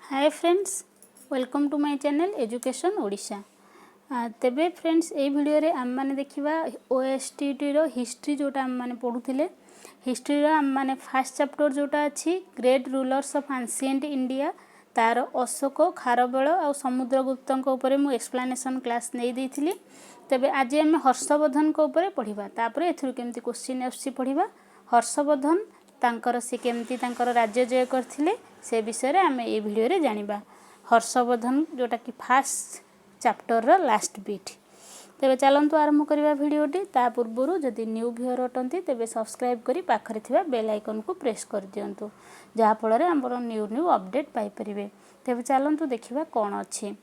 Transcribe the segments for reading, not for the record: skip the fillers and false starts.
Hi friends, welcome to my channel education Odisha. तेबे friends ए video रे आम माने देखिबा ओएसटीटी रो हिस्ट्री जोटा आम माने पढुथिले। हिस्ट्री रो आम माने फर्स्ट चैप्टर जोटा अछि great rulers of ancient India तार अशोक खारवेल और समुद्रगुप्त ऊपर मु एक्सप्लेनेशन क्लास नहीं देथिली। तेबे आज आम हर्षवर्धन को ऊपर पढ़िबा, तापर एथुर केमती क्वेश्चन आछि पढ़िबा। हर्षवर्धन तांकर से केमती तांकर राज्य जय करथिले से विषय रे आम ए वीडियो रे जानिबा। हर्षवर्धन जोटा कि फर्स्ट चैप्टर रो लास्ट बीट। तेबे चलंतु आरंभ करिबा वीडियोटी। ता पूर्वरु जदि न्यू व्यूअर अटंती तेबे सब्सक्राइब करी पाखरे थिबा बेल आइकन को प्रेस कर दियंतु, जहा फल रे हमर न्यू अपडेट पाई परिबे। तेबे चलंतु देखिबा कोन अछि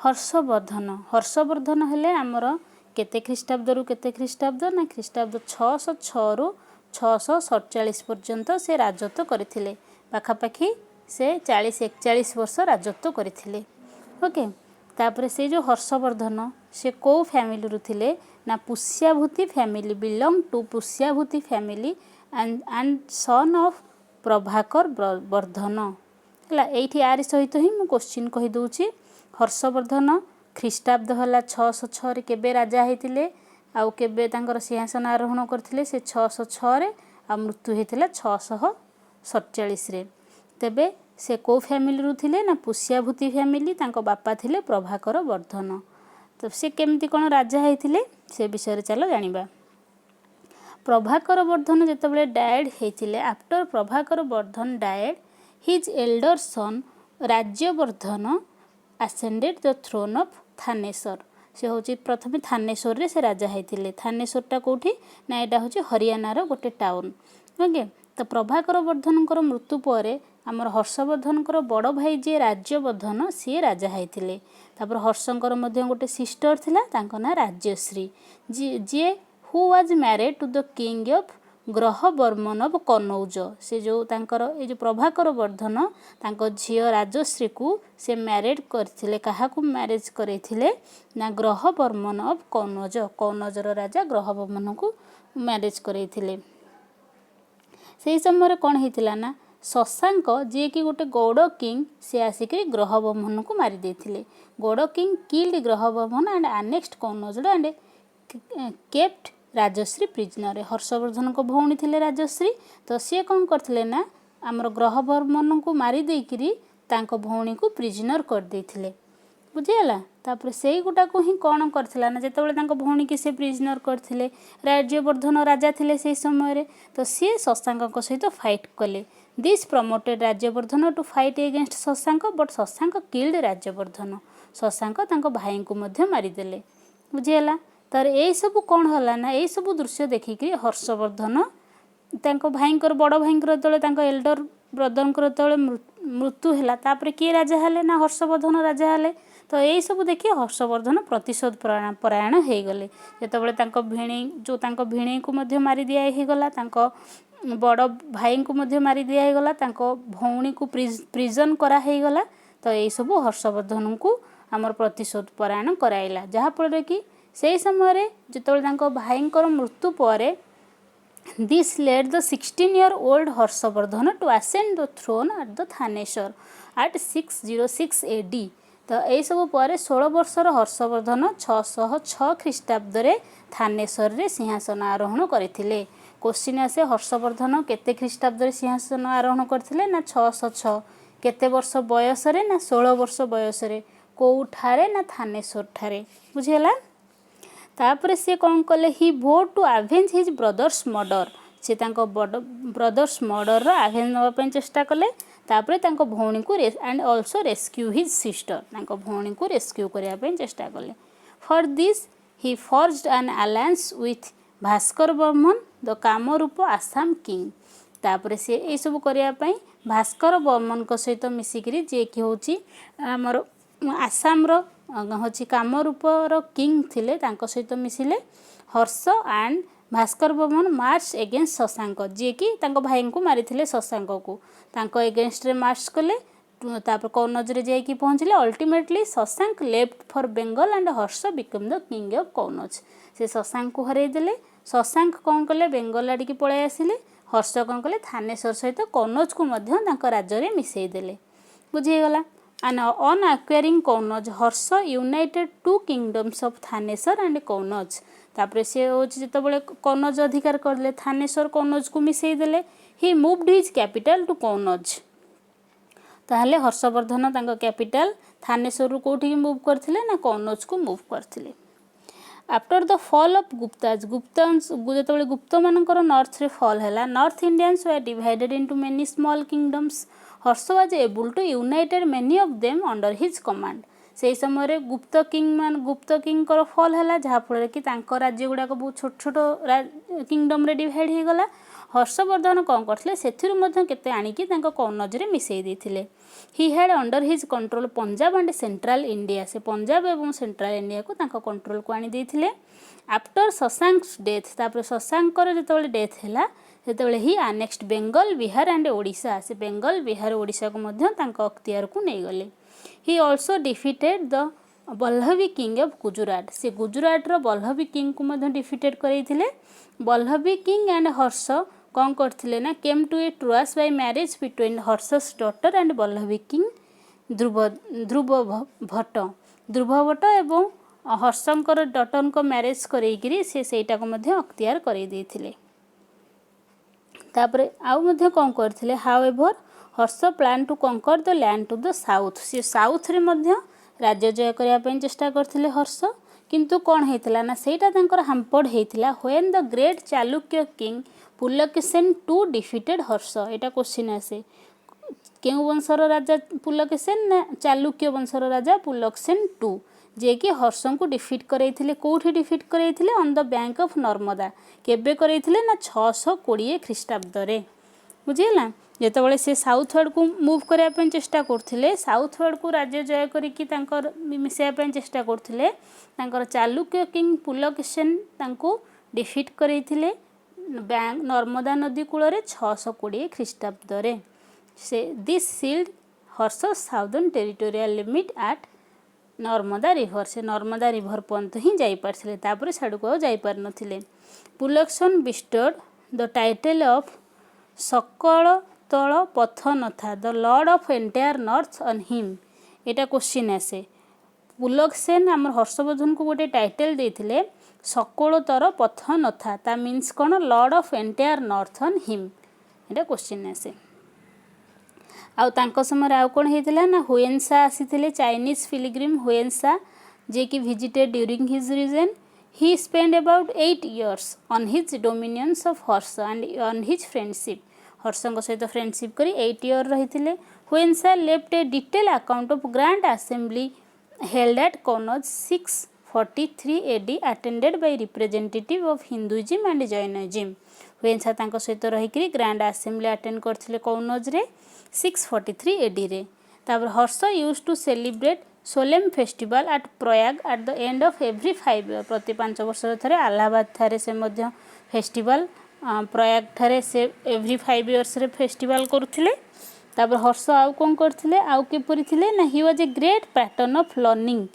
हर्षवर्धन हेले हमर केते ख्रीष्टाब्द रु केते ख्रीष्टाब्द ना ख्रीष्टाब्द 606 रु 647 पर्यंत से राजत्व करथिले। पाखापाखी से 40-41 वर्ष राजत्व करथिले। ओके, तापर से जो हर्षवर्धन से को फैमिली रु थिले ना Pushyabhuti family, belong to Pushyabhuti family and son of Prabhakar Vardhan. हला एठी आरि सहित ही मु क्वेश्चन कहि दोछि। हर्षवर्धन ख्रीष्टाब्द हला 606 रे केबे राजा हेतिले आउ केबे तांकर सिंहासन आरोहण करथिले से 606 रे आ मृत्यु हेतिला 647 रे। तेबे से को फैमिली रु थिले ना पुष्याभूति फैमिली, तांको बापा थिले प्रभाकर वर्धन। तो से केमती कोन राजा हेतिले से विषय रे चलो जानिबा। प्रभाकर वर्धन जेतेबेले डायड हेतिले, after Prabhakar Vardhan died his elder son Rajyavardhan ascended the throne of Thaneshwar. से होची प्रथमे थानेश्वर रे से राजा हेतिले। थानेश्वर टा कोठी ना एटा होची हरियाणा रो गोटे टाउन। ओके, तो प्रभाकर वर्धन कर मृत्यु परे हमर हर्षवर्धन कर बड़ भाई जे राज्यवर्धन सी राजा हेतिले। तापर हर्षंकर मध्ये गोटे सिस्टर थिला, तांको ना राज्यश्री, जे who was married to the king of Graha Varman of Kannauj. से जो तांकर ए जो प्रभाकर वर्धन तांको झियो राजश्री को से मैरिड करथिले। काहा को मैरिज करैथिले ना ग्रह बर्मन ऑफ कनौज, कनौजर राजा ग्रह बर्मन को मैरिज करैथिले। से समय रे कोन हेतिला ना शशांक जे कि गोटे गौड़ किंग से आसिक ग्रह बर्मन को मारी देथिले। Gaur king killed Grahavarman and annexed Kannauj and kept Rajyashri prisoner. Harshavardhan को भौणी थिले राजश्री, तो सी कौन करथिले ना आमर ग्रह बर्मन को मारी देकिरी तांको भौणी को प्रिजनर कर देथिले। बुझियला। तापर सेई गुटा को ही कौन करथिला ना जेतेबेले तांको भौणी के से प्रिजनर करथिले, राज्यवर्धन राजा थिले से समय रे, तो सी शशांक को सहित फाइट कले। This promoted Rajyavardhan to fight against Shashank, but Shashank killed Rajyavardhan. Shashank तांको भाई को मध्य मारी देले। बुझियला। तर ए सब कौन होला ना ए सब दृश्य देखिक हर्षवर्धन तांको भाईंकर बड़ भाईंकर तले तांको एल्डर ब्रदरंकर तले मृत्यु हैला, तापर के राजा हले ना हर्षवर्धन राजा हले। तो ए सब देखि हर्षवर्धन प्रतिशोध परायण हे गले। जेतेबेले तांको भिणी जो तांको भिणी को मध्य मारी दिया हे गला, तांको बड़ भाई को मध्य मारी दिया हे गला, तांको भौणी को प्रिजन करा हे गला। तो ए सब हर्षवर्धन को हमर प्रतिशोध परायण कराइला। जहा फल कि से समय रे जेतेबेले तांको भाईंकर मृत्यु परे this led the 16-year-old Harshavardhan to ascend the throne at the Thaneshwar at 606 AD। तो ए सब परे 16 वर्षर हर्षवर्धन 606 ख्रीष्टाब्द रे थानेश्वर रे सिंहासन आरोहण करथिले। क्वेश्चन आसे हर्षवर्धन केते ख्रीष्टाब्द रे सिंहासन आरोहण करथिले ना 606, केते वर्ष बयस रे ना 16 वर्ष बयस रे, कोठारे ना थानेश्वर ठारे। बुझियला। तापर से कौन कले he vowed to avenge his brother's murder. से तांको ब्रदर्स मर्डर रो अवेंज नवा पे चेष्टा कले। तापर तांको भौणी को and also rescue his sister, तांको भौणी को रेस्क्यू करिया पे चेष्टा कले। For this he forged an alliance with Bhaskar Barman the Kamrup Assam king. तापर से ए सब करिया पे भास्कर बर्मन को सहित मिसिकरी जे कि होची हमर आसाम रो होची कामरूपर किंग थिले, तांको सहित मिसिले। Harsha and Bhaskar Varman march against Shashank, जे कि तांको भाई को मारी थिले शशांक को, तांको एगेंस्ट रे मार्च कले। तापर कनौज रे जाई कि पहुंचले। Ultimately Shashank left for Bengal and Harsha become the king of Kannauj. से शशांक को हरै देले। शशांक कौन कले बेंगल आड़ी पळै आसिले। हर्ष कौन कले थानेश्वर सहित कनौज को मध्य तांको राज्य रे मिसई देले। बुझीगला। And on acquiring Kannauj Harsha united two kingdoms of Thanesar and Kannauj. तापर से होची जेतबेले कौनौज अधिकार करले थानेसर कौनौज को मिसई देले ही मूव्ड हिज कैपिटल टू कौनौज। ताहले हर्षवर्धन तांको कैपिटल थानेसर रु कोठी मूव करथिले ना कौनौज को मूव करथिले। After the fall of Guptas जेतबेले गुप्त मानकर नॉर्थ रे फॉल हैला north Indians were divided into many small kingdoms. Harsha was able to united many of them under his command. से समय रे गुप्त किंग कर फॉल हैला जहा फल कि तांको राज्य गुडा को बहुत छोट छोट किंगडम रे डिवाइड हे गला। हर्षवर्धन कौन करथिले सेथिरु मध्ये केते आनिकी तांको कौनौज रे मिसई देथिले। He had under his control Punjab and central India. से पंजाब एवं सेंट्रल इंडिया को तांको कंट्रोल को आनी देथिले। आफ्टर शशांक्स डेथ तापर शशांकर जेतबेले डेथ हैला सेतबेले ही नेक्स्ट बेंगल बिहार एंड ओडिशा। से बेंगल बिहार ओडिशा को मध्ये तांको अख्तियार को नै गले। He also defeated the Valabhi king of Gujarat. से गुजरात रो बल्लभी किंग को मध्ये डिफीटेड करैथिले। बल्लभी किंग एंड हर्ष कौन करथिले ना came to a truce by marriage between Harsha's daughter and Valabhi king Dhruv Bhatt एवं हर्षंकर डॉटर को मैरिज करैकिरी से सेटा को मध्ये अख्तियार करै देथिले। तापरे आउ मध्ये कौन करथिले however Harsha plan to conquer the land to the south. से साउथ रे मध्ये राज्य जय करिया पय चेष्टा करथिले हर्ष किंतु कौन हेतला ना सेटा तांकर हाम्पर्ड हेतला when the great Chalukya king Pulakeshin two defeated Harsha. एटा क्वेश्चन आसे केउ वंशर राजा पुलकेशिन ना चालुक्य वंशर राजा पुलकेशिन टू जे कि हर्ष को डिफीट करैथिले। कोठी डिफीट करैथिले on the bank of Narmada. केबे करैथिले ना 620 ख्रीष्टाब्द रे बुझिला। जेतबेले से साउथ वर्ड को मूव करिया पय चेष्टा करथिले साउथ वर्ड को राज्य जय करिकि तांकर मिसेया पय चेष्टा करथिले तांकर चालुक्य किंग पुलकेशिन तांको डिफीट करैथिले बैंक नर्मदा नदी कूल रे 620 ख्रीष्टाब्द रे। से this sealed Harsha southern territorial limit at Narmada river. से नर्मदा रिवर पर्यंत ही जाई पारथिले तापर साडू को जाई पार नथिले। Pulakeshin bestowed the title of Sakalottarapathanatha the lord of entire north on him. एटा क्वेश्चन आसे पुलकेशिन आम हर्षवर्धन को गोटे टाइटल देथिले सकलतर पथ नथा ता मीन्स कौन Lord of entire north on him. एटा क्वेश्चन आसे आउ तांको समय आउ कौन हेतिला ना हुएनसा आसीथिले चाइनीज पिलग्रिम हुएनसा जे कि visited during his region. He spend about 8 years on his dominions of Harsha and on his friendship. हर्षंक सहित फ्रेंडशिप करी 8 year रहिथिले। हुएनसा left a detail account of grand assembly held at Kannauj 643 AD attended by representative of Hinduism and Jainism. हुएनसा तांको सहित रहिकरी grand assembly attend करथिले कौनौज रे 643 AD रे। तापर Harsha used to celebrate solemn festival at Prayag at the end of every 5 years। प्रति 5 वर्ष थे अलाहाबाद थारे से मध्य फेस्टिवल प्रयाग ठारे से एवरी 5 years रे फेस्टिवल करथिले। तापर हर्ष आउ कौन करथिले आउ किपरि थिले ना he was a great pattern of learning.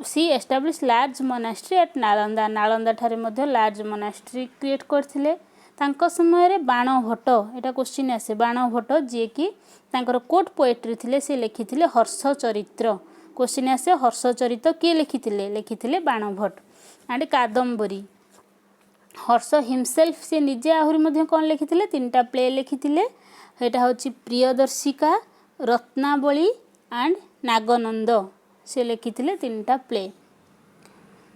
सी establish large monastery at Nalanda. Nalanda ठारे मध्य लार्ज मोनास्ट्री क्रिएट करथिले। तांको समय रे बाण भट्ट एटा क्वेश्चन आसे बाण भट्ट जे कि तांकर कोट पोएट्री थिले से लिखिथिले हर्ष चरित्र। क्वेश्चन आसे हर्ष चरित्र के लिखिथिले बाण Bhatt and Kadambari. Harsh himself से निजे आहुरी मध्य कौन लिखिथिले 3टा प्ले लिखिथिले। एटा होची प्रियदर्शिका रत्नावली एंड नागनंद से लिखिथिले 3टा प्ले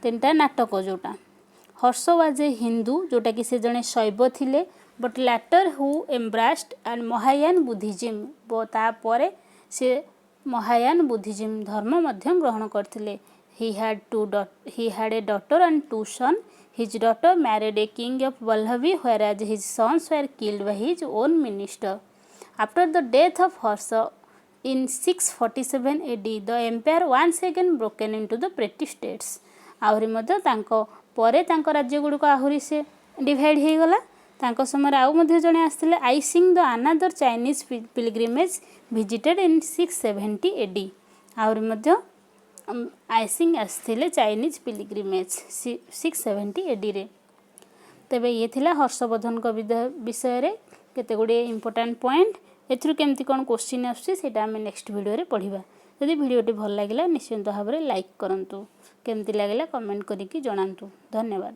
3टा नाटक जोटा। हर्ष वाज ए हिंदू जोटा कि से जने शैव थिले but later he embraced and Mahayana Buddhism. तापरे से महायान बुद्धिज्म धर्म मध्य ग्रहण करथिले। he had a daughter and 2 sons. His daughter married a king of Vallabhi whereas his sons were killed by his own minister. After the death of Harsha in 647 AD the empire once again broken into the petty states. आहुरी मध्य तांको परे तांको राज्य गुड़िक आहुरी से divide हो गला। तांको समय आउ मध्य जने आस्थिले Itsing the another Chinese pilgrimage visited in 670 AD। आहुरी मध्य आइसिंग आस्थिले चाइनीज पिलग्रिमेज 670 AD रे। तेबे ये थिला हर्षवर्धन को विषय रे केते गुडी इंपोर्टेंट पॉइंट। एथिरु केमती कौन क्वेश्चन आसुची सेटा आम नेक्स्ट वीडियो रे पढ़िबा। यदि वीडियोटी भल लगिला निश्चिंत भाव में लाइक करंतु, केमती लगिला कमेंट करिकी जणांतु। धन्यवाद।